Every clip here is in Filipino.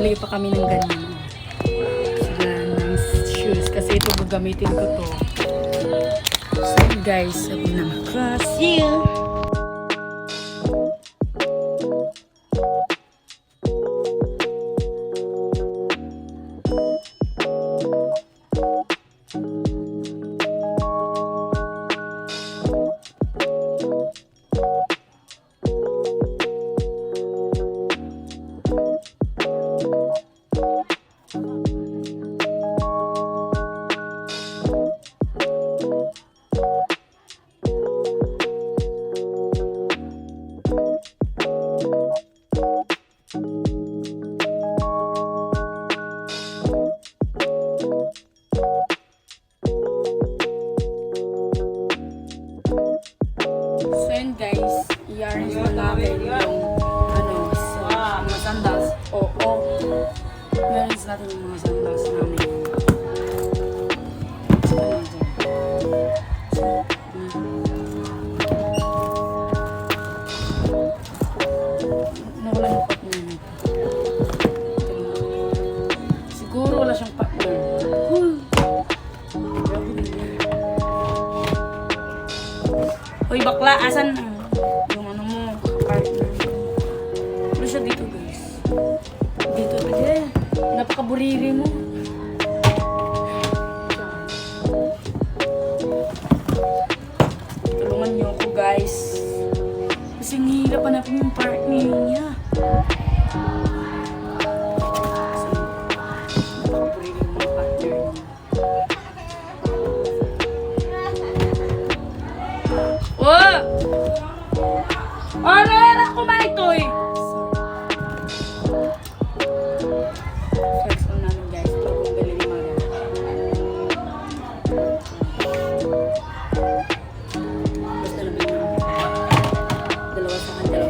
bibili pa kami ng ganyan. Sila ng shoes. Kasi ito gagamitin ko to. So guys, sabi ng cross you. So yun guys, i-arrange na natin yung mga sandals. Oo. I-arrange natin yung mga sandals namin. Nawala yung partner nito. Siguro wala siyang partner. Hoy bakla, asan na? Yung ano mo, partner. Ano siya dito guys? Dito, pwede. Napakaburiri mo. Tulungan niyo ako guys. Kasi nihila pa natin yung partner niya. Napakaburiri mo yung partner niya. Oh! Ano yan ako maitoy? Flex on namin guys. Bagong gali ni Maria. Basta lang yun. Dalawa sa kanya.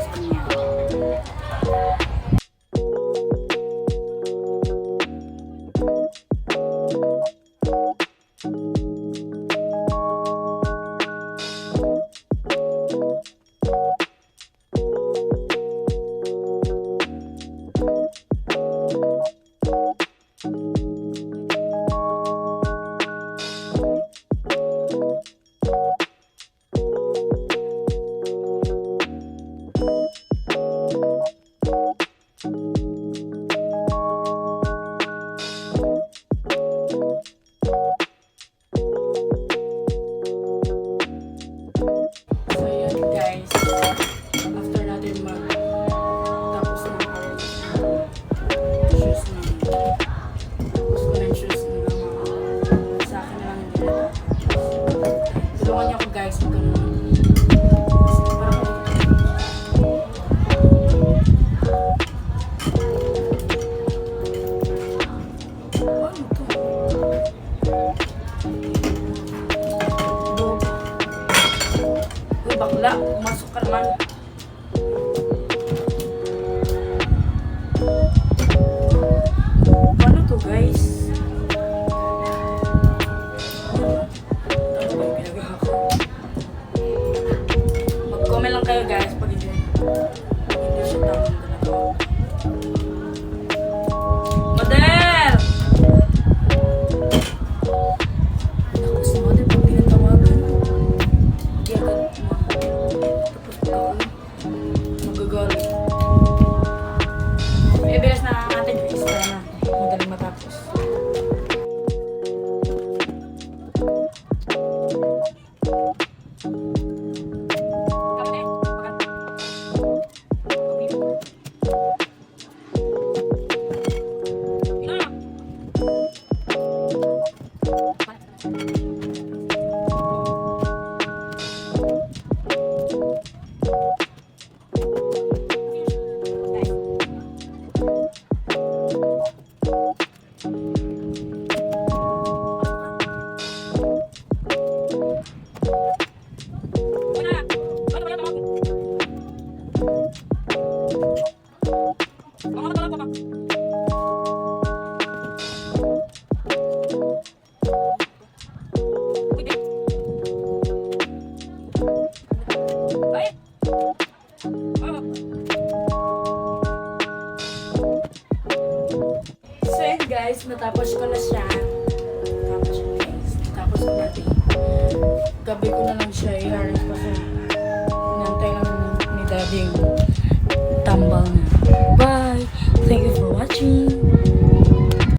natapos ko na siya.